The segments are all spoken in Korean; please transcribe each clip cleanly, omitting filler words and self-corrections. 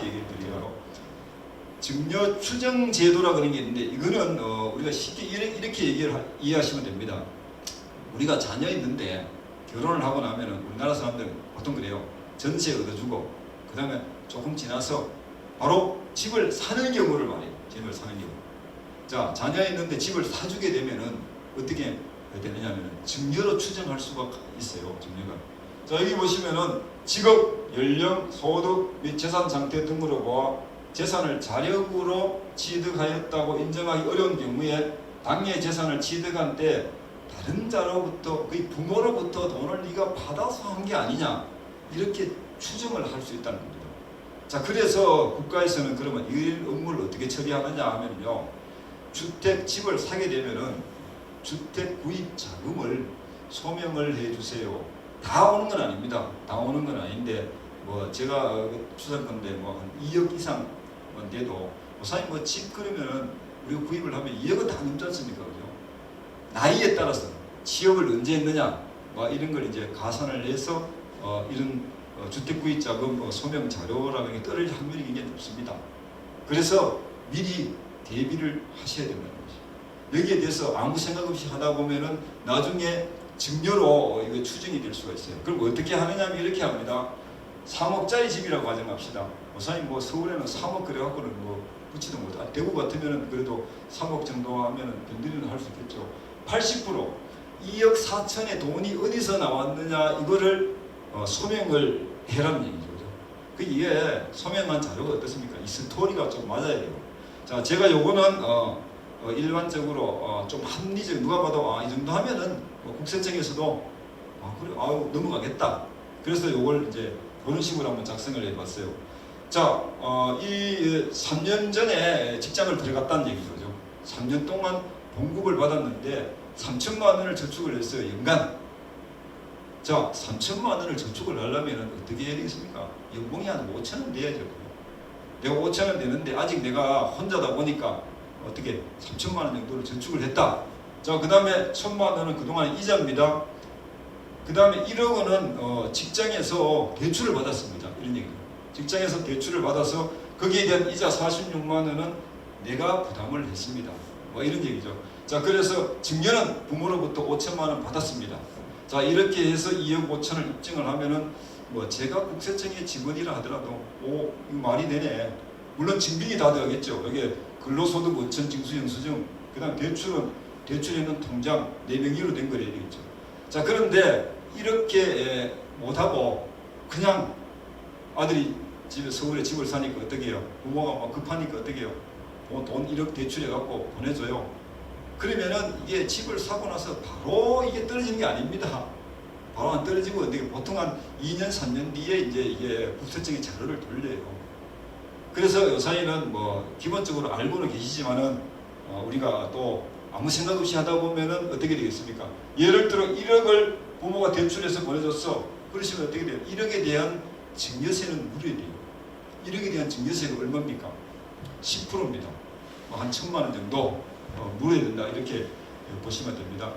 얘기를 드려요. 증여 추정 제도라 그런 게 있는데 이거는 우리가 쉽게 이렇게 이해하시면 됩니다. 우리가 자녀 있는데 결혼을 하고 나면은 우리나라 사람들은 보통 그래요. 전세 얻어주고 그 다음에 조금 지나서 바로 집을 사는 경우를 말해요. 집을 사는 경우. 자, 자녀 있는데 집을 사주게 되면은 어떻게 되느냐면 증여로 추정할 수가 있어요. 증여가. 자, 여기 보시면은 직업, 연령, 소득 및 재산 상태 등으로 보아 재산을 자력으로 취득하였다고 인정하기 어려운 경우에 당해 재산을 취득한 때 다른 자로부터 거의 부모로부터 돈을 네가 받아서 한 게 아니냐 이렇게 추정을 할 수 있다는 겁니다. 자, 그래서 국가에서는 그러면 이 업무를 어떻게 처리하느냐 하면요, 주택 집을 사게 되면은 주택 구입 자금을 소명을 해주세요. 다 오는 건 아닙니다. 다 오는 건 아닌데 뭐 제가 추산건데 뭐 한 2억 이상 돼도 사실 뭐 집 그러면은 우리가 구입을 하면 2억은 다 넘지 않습니까, 그죠? 나이에 따라서 취업을 언제 했느냐 뭐 이런 걸 이제 가산을 해서 이런 주택 구입 자금 소명 자료라는 게 떨어질 확률이 굉장히 높습니다. 그래서 미리 대비를 하셔야 된다는 거죠. 여기에 대해서 아무 생각 없이 하다 보면은 나중에 증여로 이거 추정이 될 수가 있어요. 그럼 어떻게 하느냐면 이렇게 합니다. 3억짜리 집이라고 가정합시다. 사장님 뭐 서울에는 3억 그래갖고는 뭐 붙이도 못. 대구 같으면은 그래도 3억 정도 하면은 변두리는 할 수 있겠죠. 80% 2억 4천의 돈이 어디서 나왔느냐 이거를 소명을 해라는 얘기죠. 그 이게 소명한 자료가 어떻습니까? 이 스토리가 좀 맞아야 돼요. 자, 제가 요거는 일반적으로 좀 합리적 누가 봐도 이 정도 하면은 국세청에서도 그래 넘어가겠다. 그래서 요걸 이제 그런 식으로 한번 작성을 해봤어요. 자, 이 3년 전에 직장을 들어갔다는 얘기죠. 3년 동안 봉급을 받았는데 3천만 원을 저축을 했어요. 연간. 자, 3천만 원을 저축을 하려면 어떻게 해야 되겠습니까? 연봉이 한 5천 원 돼야죠. 내가 5천 원 되는데 아직 내가 혼자다 보니까 어떻게 3천만 원 정도를 저축을 했다. 자, 그 다음에 1천만 원은 그동안 이자입니다. 그 다음에 1억 원은 직장에서 대출을 받았습니다. 이런 얘기죠. 직장에서 대출을 받아서 거기에 대한 이자 46만 원은 내가 부담을 했습니다. 뭐 이런 얘기죠. 자, 그래서 증여는 부모로부터 5천만 원 받았습니다. 자, 이렇게 해서 2억 5천을 입증을 하면은 뭐 제가 국세청의 직원이라 하더라도 이거 말이 되네. 물론 증빙이 다 되겠죠. 여기 근로소득 원천 징수 영수증, 그 다음 대출에는 통장 4명의로 된 거래야 되겠죠. 자, 그런데 이렇게 못하고 그냥 아들이 서울에 집을 사니까 어떻게 해요? 부모가 막 급하니까 어떻게 해요? 돈 1억 대출해갖고 보내줘요. 그러면은 이게 집을 사고 나서 바로 이게 떨어지는 게 아닙니다. 바로 안 떨어지고 보통 한 2년, 3년 뒤에 이제 이게 국세청에 자료를 돌려요. 그래서 요사이는 뭐 기본적으로 알고는 계시지만은 우리가 또 아무 생각 없이 하다 보면은 어떻게 되겠습니까? 예를 들어 1억을 부모가 대출해서 보내줬어. 그러시면 어떻게 돼요? 1억에 대한 증여세는 물어야 돼요. 1억에 대한 증여세가 얼마입니까? 10%입니다. 한 1,000만 원 정도 물어야 된다. 이렇게 보시면 됩니다.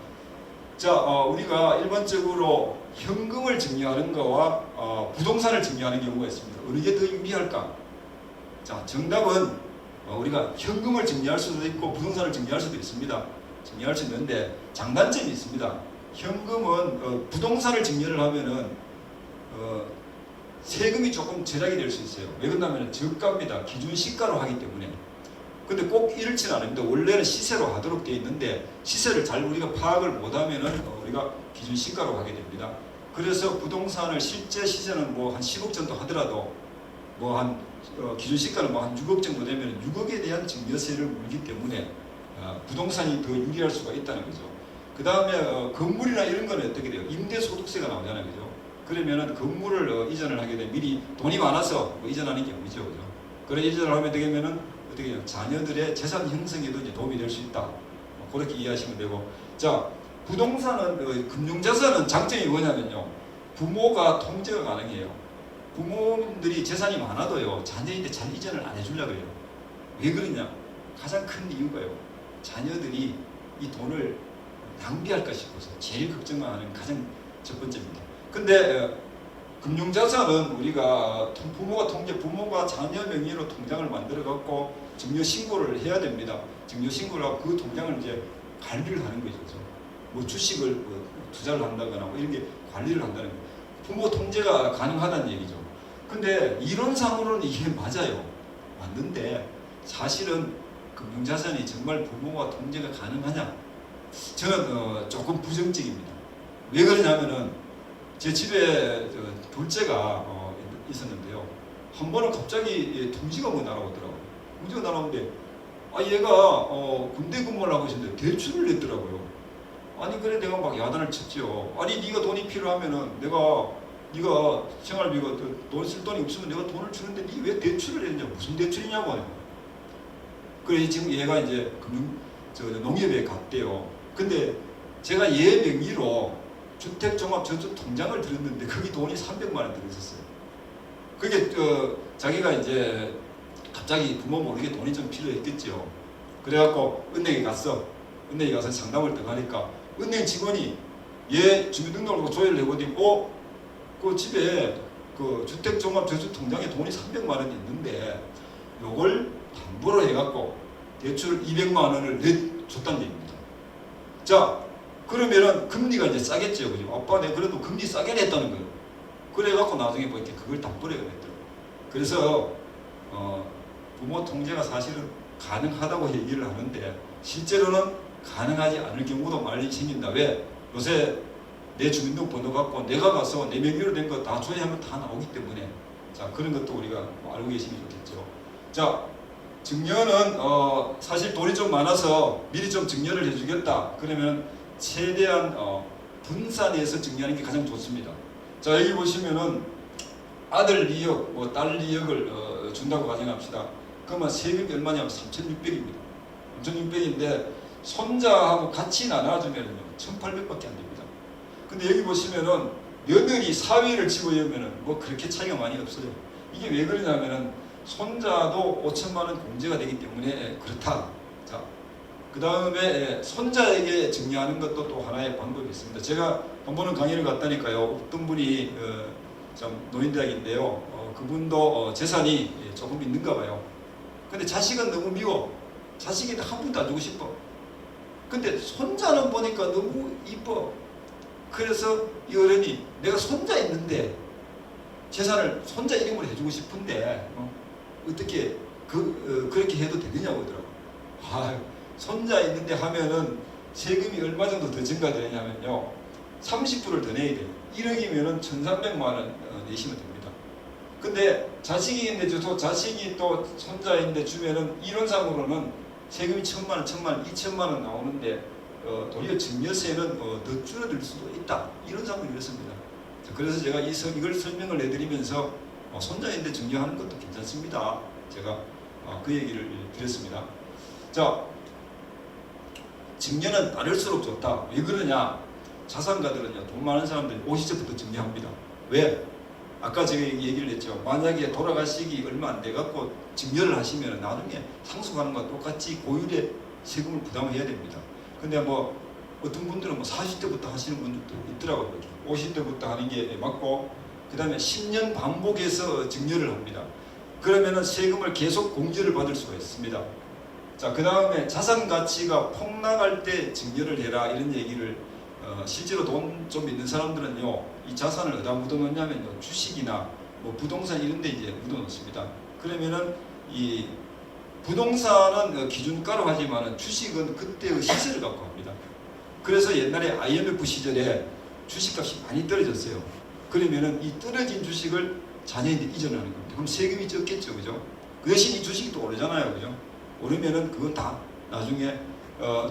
자, 우리가 일반적으로 현금을 증여하는 거와 부동산을 증여하는 경우가 있습니다. 어느 게 더 유리할까? 자, 정답은 우리가 현금을 증여할 수도 있고 부동산을 증여할 수도 있습니다. 증여할 수 있는데 장단점이 있습니다. 현금은 부동산을 증여를 하면은 세금이 조금 절약이 될 수 있어요. 왜 그러냐면 저가입니다. 기준 시가로 하기 때문에. 근데 꼭 이렇지는 않습니다. 원래는 시세로 하도록 되어 있는데 시세를 잘 우리가 파악을 못하면은 우리가 기준 시가로 하게 됩니다. 그래서 부동산을 실제 시세는 뭐 한 10억 정도 하더라도 뭐 한 기준 시가는 뭐 한 6억 정도 되면 6억에 대한 증여세를 물기 때문에 부동산이 더 유리할 수가 있다는 거죠. 그 다음에 건물이나 이런 거는 어떻게 돼요? 임대소득세가 나오잖아요, 그죠? 그러면은 건물을 이전을 하게 되면 미리 돈이 많아서 뭐 이전하는 경우죠, 그죠? 그래 이전을 하면 되면은 어떻게 해요? 자녀들의 재산 형성에도 이제 도움이 될 수 있다. 그렇게 이해하시면 되고, 자, 부동산은 금융자산은 장점이 뭐냐면요, 부모가 통제가 가능해요. 부모님들이 재산이 많아도요, 자녀인데 잘 이전을 안 해주려고 해요. 왜 그러냐? 가장 큰 이유가요, 자녀들이 이 돈을 낭비할까 싶어서 제일 걱정하는 가장 첫 번째입니다. 근데 금융자산은 우리가 부모가 부모가 자녀 명의로 통장을 만들어 갖고 증여 신고를 해야 됩니다. 증여 신고를 하고 그 통장을 이제 관리를 하는 거죠. 뭐 주식을 뭐 투자를 한다거나 뭐 이런 게 관리를 한다는 거예요. 부모 통제가 가능하다는 얘기죠. 근데 이론상으로는 이게 맞아요. 맞는데 사실은 금융자산이 정말 부모가 통제가 가능하냐? 저는 조금 부정적입니다. 왜 그러냐면은 제 집에 둘째가 있었는데요. 한 번은 갑자기 통지가 뭐 날아오더라고요. 통지가 날아오는데 얘가 군대 근무를 하고 있었는데 대출을 냈더라고요. 아니 그래 내가 막 야단을 쳤죠. 아니 네가 돈이 필요하면은 네가 생활비가 돈 쓸 돈이 없으면 내가 돈을 주는데 네 왜 대출을 했냐? 무슨 대출이냐고 하는 거예요. 그래 지금 얘가 이제 농협에 갔대요. 근데 제가 얘 명의로 주택종합저축통장을 들었는데 거기 돈이 300만 원 들어있었어요. 그게 자기가 이제 갑자기 부모 모르게 돈이 좀 필요했겠죠. 그래갖고 은행에 갔어. 은행에 가서 상담을 들어가니까 은행 직원이 얘 주민등록을 조회를 해보더니 그 집에 그 주택종합저축통장에 돈이 300만 원이 있는데 요걸 담보로 해갖고 대출 200만 원을 내줬다는 얘기입니다. 자, 그러면은 금리가 이제 싸겠죠. 그죠? 아빠 내가 그래도 금리 싸게 냈다는 거예요. 그래갖고 나중에 보니까 그걸 담보로 해냈더라고요. 그래서 부모 통제가 사실은 가능하다고 얘기를 하는데 실제로는 가능하지 않을 경우도 많이 생긴다. 왜? 요새 내 주민등록번호 갖고 내가 가서 내 명의로 된 거 다 조회하면 다 나오기 때문에 자 그런 것도 우리가 알고 계시면 좋겠죠. 자 증여는 사실 돈이 좀 많아서 미리 좀 증여를 해주겠다. 그러면 최대한 분산해서 증여하는 게 가장 좋습니다. 자 여기 보시면은 아들 2억, 뭐 딸 2억을 준다고 가정합시다. 그러면 세금이 얼마냐면 3,600입니다. 3,600인데 손자하고 같이 나눠주면요 1,800밖에 안 됩니다. 근데 여기 보시면은 며느리 사위를 집어넣으면은 뭐 그렇게 차이가 많이 없어요. 이게 왜 그러냐면은 손자도 5천만 원 공제가 되기 때문에 그렇다. 자, 그 다음에 손자에게 증여하는 것도 또 하나의 방법이 있습니다. 제가 한 번은 강의를 갔다니까요. 어떤 분이 참 노인대학인데요. 그분도 재산이 조금 있는가 봐요. 근데 자식은 너무 미워. 자식이 한 푼도 안 주고 싶어. 근데 손자는 보니까 너무 이뻐. 그래서 이 어른이 내가 손자 있는데 재산을 손자 이름으로 해주고 싶은데 어떻게 그렇게 해도 되느냐고 하더라고요. 손자 있는데 하면은 세금이 얼마 정도 더 증가되냐면요 30%를 더 내야 돼요. 1억이면은 1,300만 원 내시면 됩니다. 근데 자식이 있는데 줘도 자식이 또 손자인데 주면은 이론상으로는 세금이 1,000만 원, 1,000만 원, 2,000만 원 나오는데 도리어 증여세는 더 줄어들 수도 있다. 이런 상황이 이렇습니다. 그래서 제가 이걸 설명을 해드리면서 손자인데 증여하는 것도 괜찮습니다. 제가 그 얘기를 드렸습니다. 자, 증여는 빠를수록 좋다. 왜 그러냐? 자산가들은요, 돈 많은 사람들이 50세부터 증여합니다. 왜? 아까 제가 얘기를 했죠. 만약에 돌아가시기 얼마 안 돼갖고 증여를 하시면 나중에 상속하는 것과 똑같이 고율의 세금을 부담해야 됩니다. 근데 뭐 어떤 분들은 뭐 40대부터 하시는 분들도 있더라고요. 50대부터 하는 게 맞고 그 다음에 10년 반복해서 증여를 합니다. 그러면은 세금을 계속 공제를 받을 수가 있습니다. 자, 그 다음에 자산 가치가 폭락할 때 증여를 해라 이런 얘기를 실제로 돈 좀 있는 사람들은요 이 자산을 어디다 묻어놓냐면요 주식이나 뭐 부동산 이런 데 이제 묻어놓습니다. 그러면은 이 부동산은 기준가로 하지만 주식은 그때의 시세를 갖고 합니다. 그래서 옛날에 IMF 시절에 주식값이 많이 떨어졌어요. 그러면은 이 떨어진 주식을 자녀한테 이전하는 겁니다. 그럼 세금이 적겠죠, 그죠? 그 대신 이 주식이 또 오르잖아요, 그죠? 오르면은 그건 다 나중에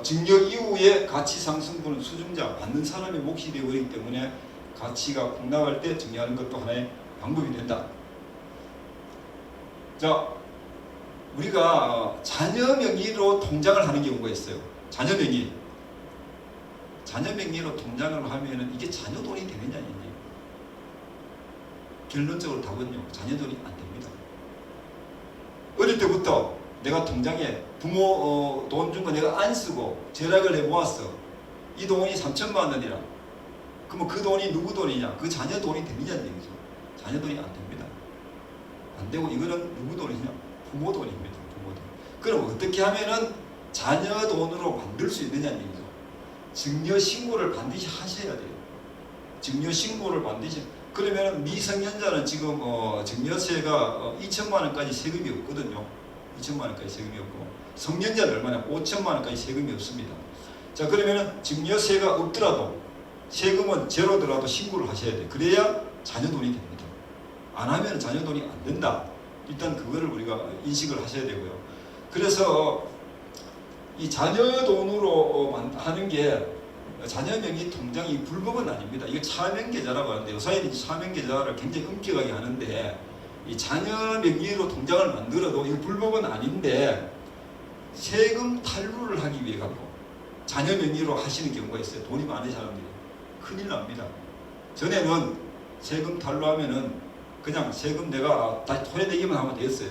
증여 이후에 가치 상승분은 수증자 받는 사람의 몫이 되어버리기 때문에 가치가 폭락할 때 증여하는 것도 하나의 방법이 된다. 자, 우리가 자녀 명의로 통장을 하는 경우가 있어요. 자녀 명의. 자녀 명의로 통장을 하면은 이게 자녀 돈이 되느냐 아니냐. 결론적으로 답은요. 자녀 돈이 안 됩니다. 어릴 때부터 내가 통장에 부모 돈 준 거 내가 안 쓰고 절약을 해 모았어. 이 돈이 3,000만 원이라. 그러면 그 돈이 누구 돈이냐? 그 자녀 돈이 되느냐는 얘기죠. 자녀 돈이 안 됩니다. 안 되고 이거는 누구 돈이냐? 부모 돈입니다. 부모 돈. 그럼 어떻게 하면은 자녀 돈으로 만들 수 있느냐는 얘기죠. 증여 신고를 반드시 하셔야 돼요. 증여 신고를 반드시. 그러면 미성년자는 지금 증여세가 2천만 원까지 세금이 없거든요. 2천만 원까지 세금이 없고 성년자는 얼마냐? 5천만 원까지 세금이 없습니다. 자, 그러면 증여세가 없더라도 세금은 제로더라도 신고를 하셔야 돼요. 그래야 자녀 돈이 됩니다. 안 하면 자녀 돈이 안 된다. 일단 그거를 우리가 인식을 하셔야 되고요. 그래서 이 자녀 돈으로 하는 게 자녀 명의 통장이 불법은 아닙니다. 이거 차명계좌라고 하는데 요사이는 차명계좌를 굉장히 엄격하게 하는데 이 자녀 명의로 통장을 만들어도 이거 불법은 아닌데 세금 탈루를 하기 위해 갖고 자녀 명의로 하시는 경우가 있어요. 돈이 많은 사람들이 큰일 납니다. 전에는 세금 탈루하면은 그냥 세금 내가 다시 토해내기만 하면 되었어요.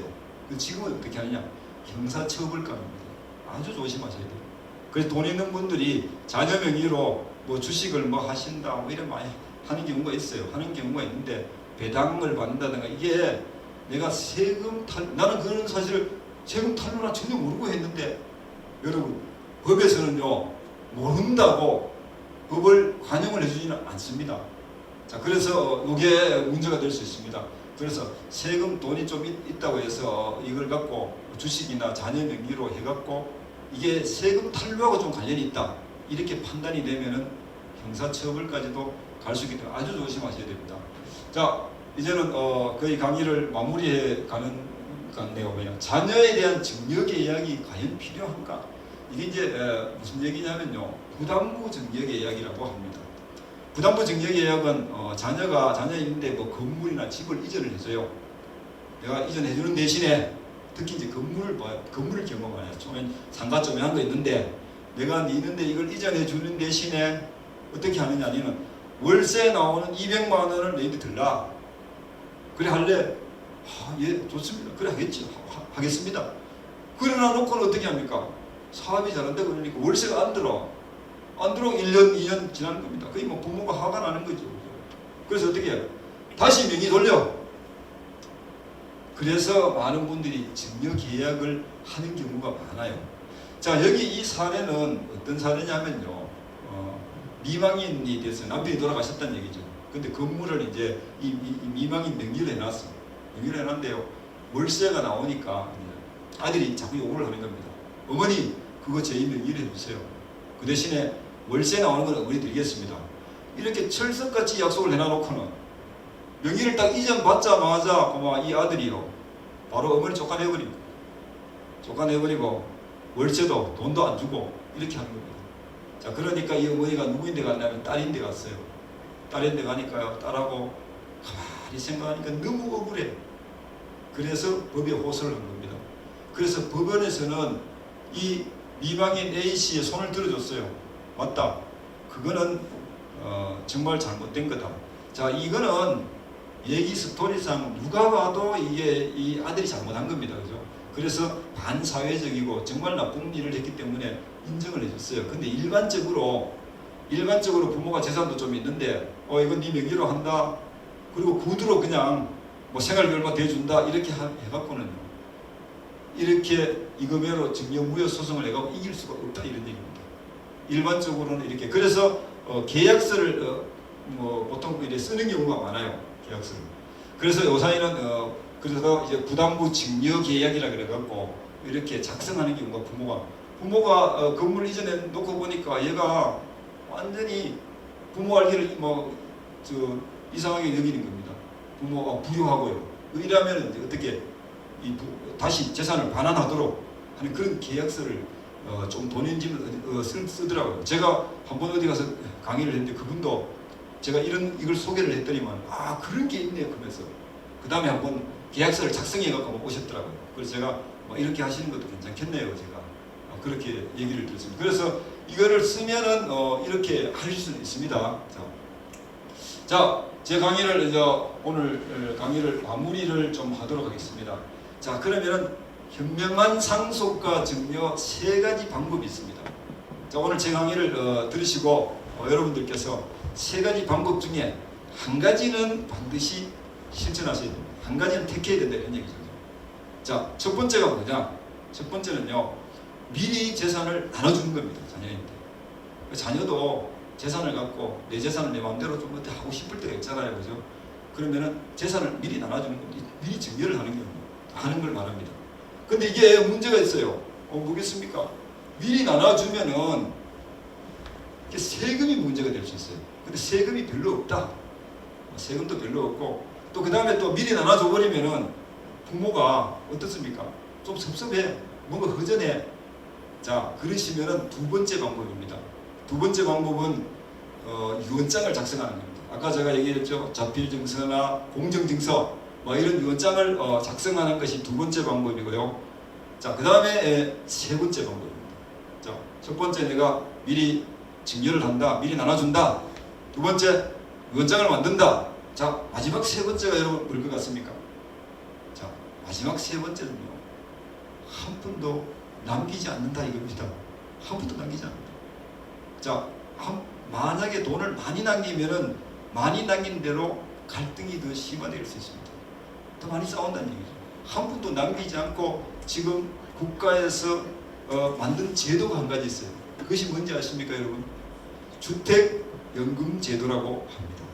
지금은 어떻게 하느냐? 형사처벌감입니다. 아주 조심하셔야 돼요. 그래서 돈 있는 분들이 자녀 명의로 뭐 주식을 뭐 하신다 뭐 이런 많이 하는 경우가 있어요. 하는 경우가 있는데 배당을 받는다든가 이게 내가 세금 나는 그런 사실을 세금 탈루나 전혀 모르고 했는데 여러분 법에서는요 모른다고 법을 관용을 해주지는 않습니다. 자, 그래서 이게 문제가 될 수 있습니다. 그래서 세금 돈이 좀 있다고 해서 이걸 갖고 주식이나 자녀 명의로 해갖고 이게 세금 탈루하고 좀 관련이 있다 이렇게 판단이 되면은 형사처벌까지도 갈 수 있기 때문에 아주 조심하셔야 됩니다. 자, 이제는 거의 강의를 마무리해 가는 같네요. 그냥 자녀에 대한 증여 계약이 과연 필요한가? 이게 이제 무슨 얘기냐면요, 부담부 증여 계약이라고 합니다. 부담부 증여 계약은 자녀가 있는데 뭐 건물이나 집을 이전을 해줘요. 내가 이전해주는 대신에 특히 이제 건물을 경험하냐. 처음엔 상가점에 한 거 있는데 내가 있는데 이걸 이전해주는 대신에 어떻게 하느냐. 아니면 월세 나오는 200만 원을 너희들 들라. 그래 할래? 예, 좋습니다. 그래 하겠지. 하겠습니다. 그러나 놓고는 어떻게 합니까? 사업이 잘 안 되고 그러니까 월세가 안 들어. 안 들어오고 1년, 2년 지나는 겁니다. 거의 뭐 부모가 화가 나는 거죠. 그래서 어떻게 해요? 다시 명의 돌려. 그래서 많은 분들이 증여 계약을 하는 경우가 많아요. 자, 여기 이 사례는 어떤 사례냐면요. 미망인이 돼서 남편이 돌아가셨다는 얘기죠. 근데 건물을 이제 이 미망인 명의로 해놨어. 명의로 해놨는데요. 월세가 나오니까 아들이 자꾸 요구를 하는 겁니다. 어머니, 그거 제 명의로 해주세요. 그 대신에 월세 나오는 건 어머니 드리겠습니다. 이렇게 철석같이 약속을 해놔놓고는 명의를 딱 이전 받자마자 이 아들이요 바로 어머니 쫓아내버리고 월세도 돈도 안 주고 이렇게 하는 겁니다. 자, 그러니까 이 어머니가 누구인데 갔냐면 딸인데 갔어요. 딸인데 가니까요, 딸하고 가만히 생각하니까 너무 억울해. 그래서 법에 호소를 한 겁니다. 그래서 법원에서는 이 미망인 A씨의 손을 들어줬어요. 맞다. 그거는 정말 잘못된 거다. 자, 이거는 얘기 스토리상 누가 봐도 이게 이 아들이 잘못한 겁니다. 그죠? 그래서 반사회적이고 정말 나쁜 일을 했기 때문에 인정을 해줬어요. 근데 일반적으로 부모가 재산도 좀 있는데 이건 네 명의로 한다. 그리고 구두로 그냥 뭐 생활비 얼마 대준다. 이렇게 해갖고는 이렇게 이금해로 증여무효 소송을 해가고 이길 수가 없다. 이런 얘기입니다. 일반적으로는 이렇게. 그래서 계약서를 보통 이렇게 쓰는 경우가 많아요. 계약서를. 그래서 요사이는 그래서 이제 부담부 증여 계약이라 그래갖고 이렇게 작성하는 경우가 부모가 건물 이전에 놓고 보니까 얘가 완전히 부모 알기를 이상하게 여기는 겁니다. 부모가 불효하고요. 이러면 이제 어떻게 다시 재산을 반환하도록 하는 그런 계약서를 좀 돈인지는 쓰더라고요. 제가 한번 어디 가서 강의를 했는데 그분도 제가 이걸 소개를 했더니만 그런 게 있네 그러면서 그 다음에 한번 계약서를 작성해 갖고 오셨더라고요. 그래서 제가 이렇게 하시는 것도 괜찮겠네요. 제가 그렇게 얘기를 들었습니다. 그래서 이거를 쓰면은 이렇게 하실 수는 있습니다. 자, 제 강의를 오늘 강의를 마무리를 좀 하도록 하겠습니다. 자, 그러면은 현명한 상속과 증여 3가지 방법이 있습니다. 자, 오늘 제 강의를 들으시고 여러분들께서 3가지 방법 중에 한 가지는 반드시 실천하셔야 됩니다. 한 가지는 택해야 된다 이런 얘기죠. 자, 첫 번째가 뭐냐? 첫 번째는요, 미리 재산을 나눠주는 겁니다. 자녀인데 자녀도 재산을 갖고 내 재산을 내 마음대로 좀 어떻게 하고 싶을 때가 있잖아요, 그죠? 그러면은 재산을 미리 나눠주는 겁니다. 미리 증여를 하는 겁니다. 하는 걸 말합니다. 근데 이게 문제가 있어요. 뭐겠습니까? 미리 나눠주면은 이게 세금이 문제가 될 수 있어요. 근데 세금이 별로 없다. 세금도 별로 없고 또 그 다음에 또 미리 나눠줘 버리면은 부모가 어떻습니까? 좀 섭섭해. 뭔가 허전해. 자, 그러시면은 두 번째 방법입니다. 두 번째 방법은 유언장을 작성하는 겁니다. 아까 제가 얘기했죠. 자필증서나 공정증서 뭐 이런 유언장을 작성하는 것이 두 번째 방법이고요. 자, 그 다음에 세 번째 방법입니다. 자, 첫 번째 내가 미리 증여를 한다. 미리 나눠준다. 두 번째 유언장을 만든다. 자, 마지막 세 번째가 여러분 뭘 것 같습니까? 자, 마지막 세 번째는요, 한 푼도 남기지 않는다 이겁니다. 한 푼도 남기지 않는다. 자, 만약에 돈을 많이 남기면은 많이 남긴 대로 갈등이 더 심화될 수 있습니다. 더 많이 싸운다는 얘기죠. 한 푼도 남기지 않고 지금 국가에서 만든 제도가 한 가지 있어요. 그것이 뭔지 아십니까, 여러분? 주택연금제도라고 합니다.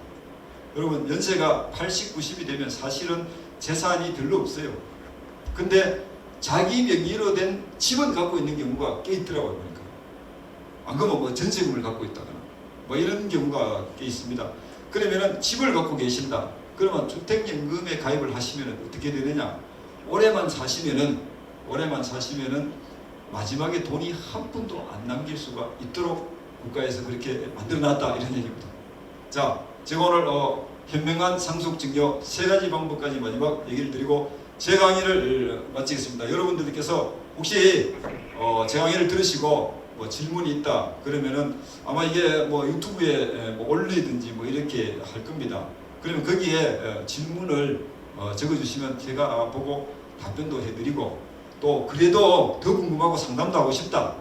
여러분, 연세가 80, 90이 되면 사실은 재산이 별로 없어요. 근데 자기 명의로 된 집은 갖고 있는 경우가 꽤 있더라고요. 보니까. 안 그러면 뭐 전세금을 갖고 있다거나 뭐 이런 경우가 꽤 있습니다. 그러면은 집을 갖고 계신다. 그러면 주택연금에 가입을 하시면 어떻게 되느냐? 오래만 사시면은 마지막에 돈이 한 푼도 안 남길 수가 있도록 국가에서 그렇게 만들어놨다 이런 얘기입니다. 자, 제가 오늘 현명한 상속증여 세 가지 방법까지 마지막 얘기를 드리고 제 강의를 마치겠습니다. 여러분들께서 혹시 제 강의를 들으시고 뭐 질문이 있다 그러면은 아마 이게 뭐 유튜브에 뭐 올리든지 뭐 이렇게 할 겁니다. 그러면 거기에 질문을 적어주시면 제가 보고 답변도 해드리고 또 그래도 더 궁금하고 상담도 하고 싶다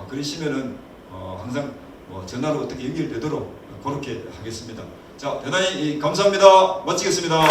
그러시면은 항상 뭐 전화로 어떻게 연결되도록 그렇게 하겠습니다. 자, 대단히 감사합니다. 마치겠습니다.